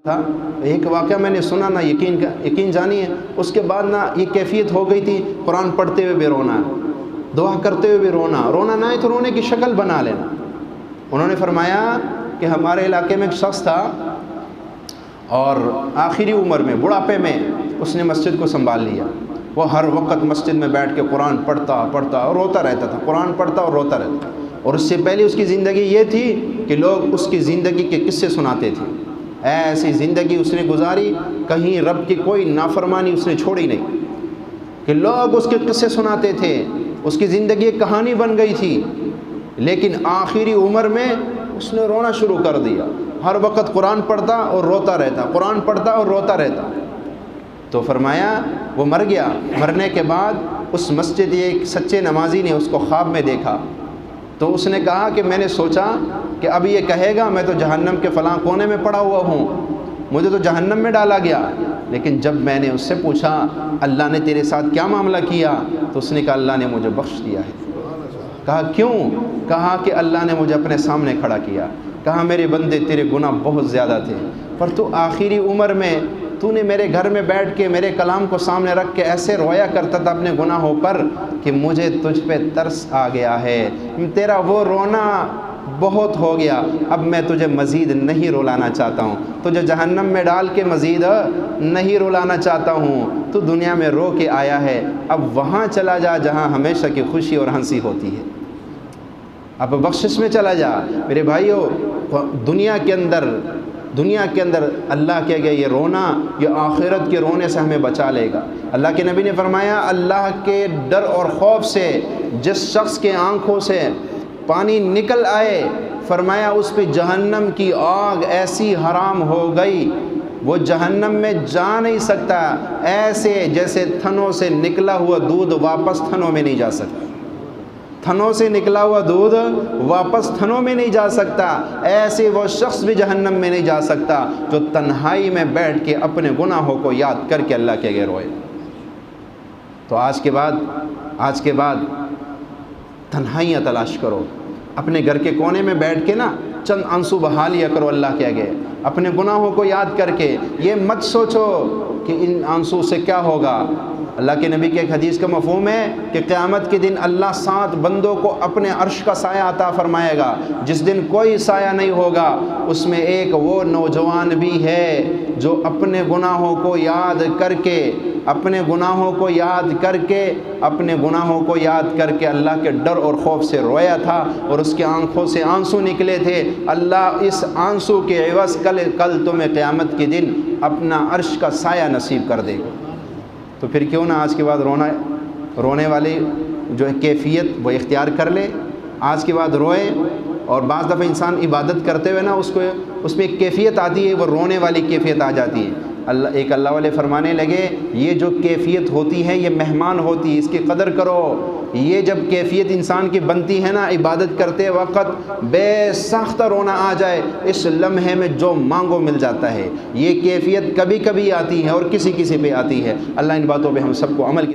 تھا ایک واقعہ میں نے سنا نا، یقین جانیے اس کے بعد نا یہ کیفیت ہو گئی تھی، قرآن پڑھتے ہوئے بھی رونا، دعا کرتے ہوئے بھی رونا نہ ہے تو رونے کی شکل بنا لینا۔ انہوں نے فرمایا کہ ہمارے علاقے میں ایک شخص تھا اور آخری عمر میں، بڑھاپے میں اس نے مسجد کو سنبھال لیا۔ وہ ہر وقت مسجد میں بیٹھ کے قرآن پڑھتا اور روتا رہتا تھا، قرآن پڑھتا اور روتا رہتا۔ اور اس سے پہلے اس کی زندگی یہ تھی کہ لوگ اس کی زندگی کے قصے سناتے تھے، ایسی زندگی اس نے گزاری، کہیں رب کی کوئی نافرمانی اس نے چھوڑی نہیں کہ لوگ اس کے قصے سناتے تھے، اس کی زندگی ایک کہانی بن گئی تھی۔ لیکن آخری عمر میں اس نے رونا شروع کر دیا، ہر وقت قرآن پڑھتا اور روتا رہتا، قرآن پڑھتا اور روتا رہتا۔ تو فرمایا وہ مر گیا۔ مرنے کے بعد اس مسجد ایک سچے نمازی نے اس کو خواب میں دیکھا، تو اس نے کہا کہ میں نے سوچا کہ اب یہ کہے گا میں تو جہنم کے فلاں کونے میں پڑا ہوا ہوں، مجھے تو جہنم میں ڈالا گیا۔ لیکن جب میں نے اس سے پوچھا اللہ نے تیرے ساتھ کیا معاملہ کیا، تو اس نے کہا اللہ نے مجھے بخش دیا ہے۔ کہا کیوں؟ کہا کہ اللہ نے مجھے اپنے سامنے کھڑا کیا، کہا میرے بندے تیرے گناہ بہت زیادہ تھے، پر تو آخری عمر میں تو نے میرے گھر میں بیٹھ کے میرے کلام کو سامنے رکھ کے ایسے رویا کرتا تھا اپنے گناہوں پر کہ مجھے تجھ پہ ترس آ گیا ہے، تیرا وہ رونا بہت ہو گیا، اب میں تجھے مزید نہیں رلانا چاہتا ہوں، تجھے جہنم میں ڈال کے مزید نہیں رلانا چاہتا ہوں، تو دنیا میں رو کے آیا ہے، اب وہاں چلا جا جہاں ہمیشہ کی خوشی اور ہنسی ہوتی ہے، اب بخشش میں چلا جا۔ میرے بھائیو، دنیا کے اندر اللہ کہہ گیا یہ رونا، یہ آخرت کے رونے سے ہمیں بچا لے گا۔ اللہ کے نبی نے فرمایا اللہ کے ڈر اور خوف سے جس شخص کے آنکھوں سے پانی نکل آئے، فرمایا اس پہ جہنم کی آگ ایسی حرام ہو گئی وہ جہنم میں جا نہیں سکتا، ایسے جیسے تھنوں سے نکلا ہوا دودھ واپس تھنوں میں نہیں جا سکتا، تھنوں سے نکلا ہوا دودھ واپس تھنوں میں نہیں جا سکتا، ایسے وہ شخص بھی جہنم میں نہیں جا سکتا جو تنہائی میں بیٹھ کے اپنے گناہوں کو یاد کر کے اللہ کے آگے روئے۔ تو آج کے بعد تنہائیاں تلاش کرو، اپنے گھر کے کونے میں بیٹھ کے نا چند آنسو بہا لیا کرو اللہ کے آگے، اپنے گناہوں کو یاد کر کے، یہ مت سوچو کہ ان آنسو سے کیا ہوگا۔ اللہ کے نبی کے ایک حدیث کا مفہوم ہے کہ قیامت کے دن اللہ 7 بندوں کو اپنے عرش کا سایہ عطا فرمائے گا، جس دن کوئی سایہ نہیں ہوگا، اس میں ایک وہ نوجوان بھی ہے جو اپنے گناہوں کو یاد کر کے اللہ کے ڈر اور خوف سے رویا تھا اور اس کے آنکھوں سے آنسو نکلے تھے۔ اللہ اس آنسو کے عوض کل تمہیں قیامت کے دن اپنا عرش کا سایہ نصیب کر دے گا۔ تو پھر کیوں نہ آج کے بعد رونے والی جو کیفیت وہ اختیار کر لے، آج کے بعد روئے۔ اور بعض دفعہ انسان عبادت کرتے ہوئے نا اس میں ایک کیفیت آتی ہے، وہ رونے والی کیفیت آ جاتی ہے۔ اللہ والے فرمانے لگے یہ جو کیفیت ہوتی ہے یہ مہمان ہوتی ہے، اس کی قدر کرو۔ یہ جب کیفیت انسان کی بنتی ہے نا، عبادت کرتے وقت بے ساختہ رونا آ جائے، اس لمحے میں جو مانگو مل جاتا ہے، یہ کیفیت کبھی کبھی آتی ہے اور کسی پہ آتی ہے۔ اللہ ان باتوں پہ ہم سب کو عمل